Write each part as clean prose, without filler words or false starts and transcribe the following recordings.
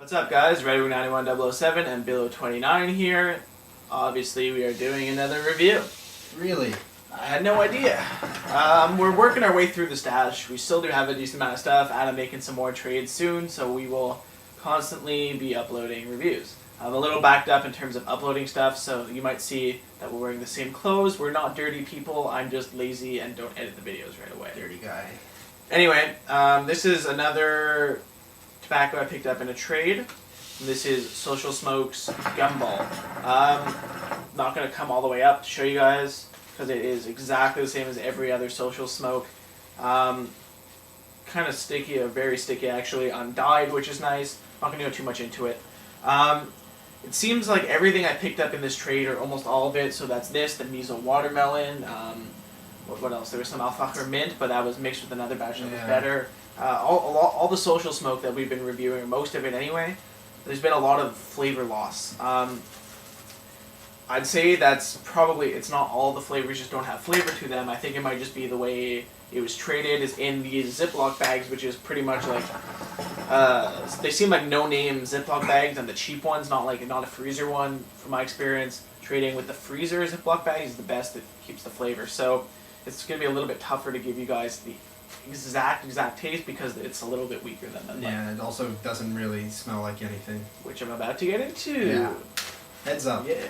What's up, guys? Redwing91007 and Billow29 here. Obviously, we are doing another review. Really? I had no idea. We're working our way through the stash. We still do have a decent amount of stuff. Adam making some more trades soon, so we will constantly be uploading reviews. I'm a little backed up in terms of uploading stuff, so you might see that we're wearing the same clothes. We're not dirty people. I'm just lazy and don't edit the videos right away. Dirty guy. Anyway, this is another tobacco I picked up in a trade. This is Social Smoke's Gumball. Not going to come all the way up to show you guys because it is exactly the same as every other Social Smoke. Kind of sticky, or very sticky actually, undyed, which is nice. Not going to go too much into it. It seems like everything I picked up in this trade, or almost all of it, so that's this, the Miso Watermelon, what else? There was some Alfachar Mint, but that was mixed with another batch that was better. All the Social Smoke that we've been reviewing, or most of it anyway, there's been a lot of flavor loss. I'd say that's probably, it's not all the flavors just don't have flavor to them. I think it might just be the way it was traded is in these Ziploc bags, which is pretty much like, they seem like no-name Ziploc bags, and the cheap ones, not a freezer one, from my experience. Trading with the freezer Ziploc bag is the best that keeps the flavor. So it's going to be a little bit tougher to give you guys the exact taste because it's a little bit weaker than that. Yeah, it also doesn't really smell like anything. Which I'm about to get into. Yeah. Heads up. Yeah.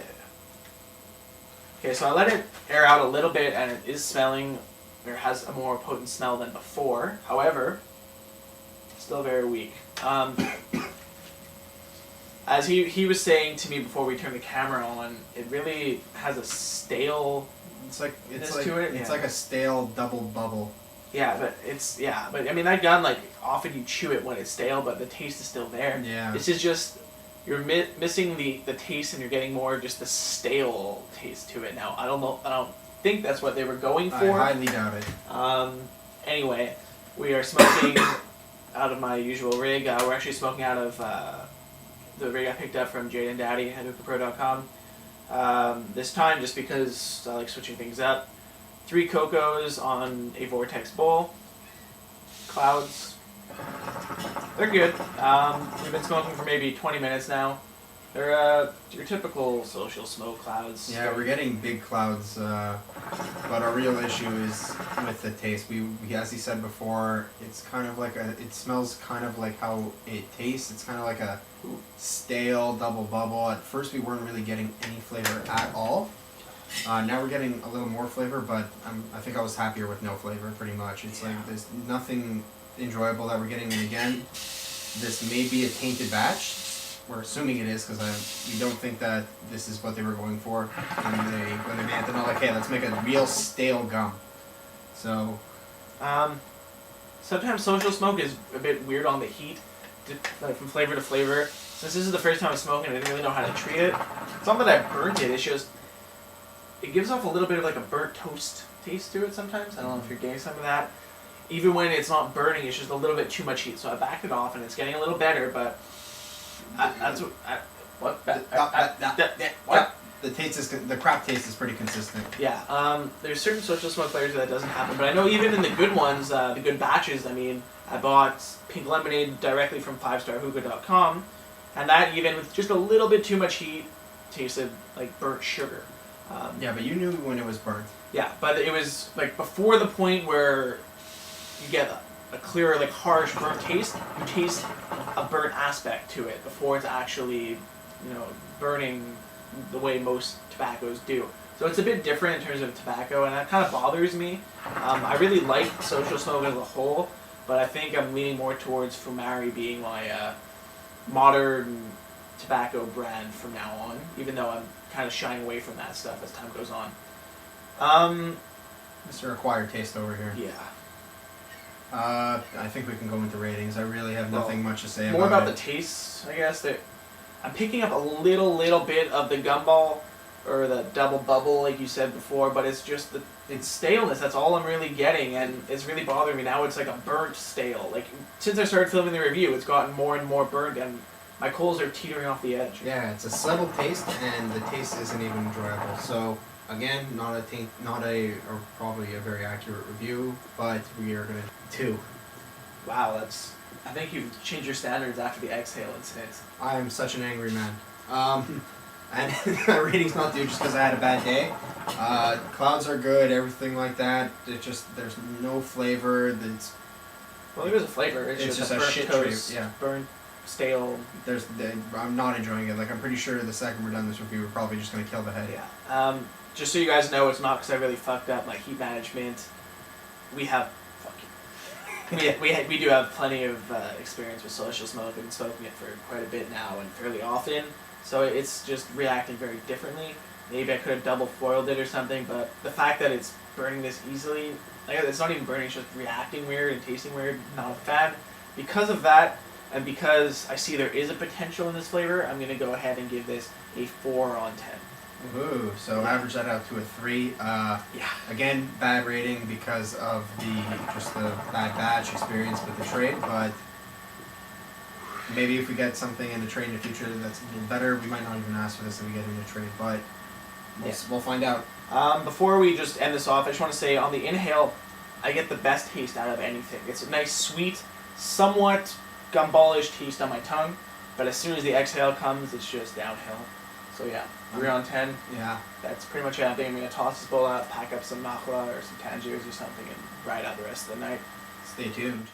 Okay, so I let it air out a little bit, and it is smelling, or has a more potent smell than before. However, still very weak. As he was saying to me before we turned the camera on, it really has a stale. It's like a stale double bubble. Yeah, but I mean that gun, like, often you chew it when it's stale, but the taste is still there. Yeah. This is just, you're missing the taste, and you're getting more just the stale taste to it. Now, I don't think that's what they were going for. I highly doubt it. Anyway, we are smoking out of my usual rig. We're actually smoking out of the rig I picked up from Jade and Daddy at hookahpro.com. This time, just because I like switching things up. 3 Cocos on a Vortex bowl. Clouds. They're good. We've been smoking for maybe 20 minutes now. They're your typical Social Smoke clouds. Yeah, we're getting big clouds, but our real issue is with the taste. We as he said before, it's kind of like it smells kind of like how it tastes. It's kind of like a stale double bubble. At first we weren't really getting any flavor at all. Now we're getting a little more flavor, but I think I was happier with no flavor pretty much. It's like there's nothing enjoyable that we're getting. And again, this may be a tainted batch. We're assuming it is because we don't think that this is what they were going for when they made it. They're not like, hey, let's make a real stale gum. So, sometimes Social Smoke is a bit weird on the heat, like from flavor to flavor. Since this is the first time I'm smoking, I didn't really know how to treat it. It's not that I burnt it. It's just it gives off a little bit of like a burnt toast taste to it sometimes. I don't know if you're getting some of that. Even when it's not burning, it's just a little bit too much heat. So I backed it off, and it's getting a little better, but. What? The taste is the crap taste is pretty consistent. Yeah. There's certain Social Smoke flavors that doesn't happen, but I know even in the good ones, the good batches. I mean, I bought pink lemonade directly from 5starhookah.com, and that even with just a little bit too much heat, tasted like burnt sugar. Yeah, but you knew when it was burnt. Yeah, but it was like before the point where you get a clearer, like harsh burnt taste. You taste a burnt aspect to it before it's actually, burning the way most tobaccos do. So it's a bit different in terms of tobacco, and that kind of bothers me. I really like Social Smoke as a whole, but I think I'm leaning more towards Fumari being my modern tobacco brand from now on, even though I'm kind of shying away from that stuff as time goes on. Mr. Acquired Taste over here. Yeah. I think we can go into ratings. I really have nothing much to say about it. More about the taste, I guess. I'm picking up a little bit of the Gumball, or the double bubble, like you said before, but it's just it's staleness. That's all I'm really getting, and it's really bothering me. Now it's like a burnt stale. Like, since I started filming the review, it's gotten more and more burnt, and my coals are teetering off the edge. Yeah, it's a subtle taste, and the taste isn't even enjoyable. So, again, or probably a very accurate review, but we are going to 2. Wow, that's I think you've changed your standards after the exhale incident. I am such an angry man. And rating's not due just because I had a bad day. Clouds are good, everything like that. It just there's no flavor. Well, there is a flavor. It's just a burnt shit toast, trade, yeah. burnt, stale. I'm not enjoying it. Like I'm pretty sure the second we're done this review, we're probably just gonna kill the head. Yeah. Just so you guys know, it's not because I really fucked up my heat management. We have, we do have plenty of experience with social smoke. I've been smoking it for quite a bit now and fairly often. So it's just reacting very differently. Maybe I could have double foiled it or something, but the fact that it's burning this easily, like it's not even burning, it's just reacting weird and tasting weird, not a fan. Because of that, and because I see there is a potential in this flavor, I'm going to go ahead and give this a 4 on 10. Ooh, so average that out to a 3. Yeah. Again, bad rating because of the bad batch experience with the trade, but maybe if we get something in the trade in the future that's a little better, we might not even ask for this if we get in the trade, but we'll find out. Before we just end this off, I just want to say on the inhale, I get the best taste out of anything. It's a nice, sweet, somewhat gumballish taste on my tongue, but as soon as the exhale comes, it's just downhill. So yeah, 3 on 10. Yeah. That's pretty much it. I think I'm going to toss this bowl out, pack up some Nahua or some Tangiers or something, and ride out the rest of the night. Stay tuned.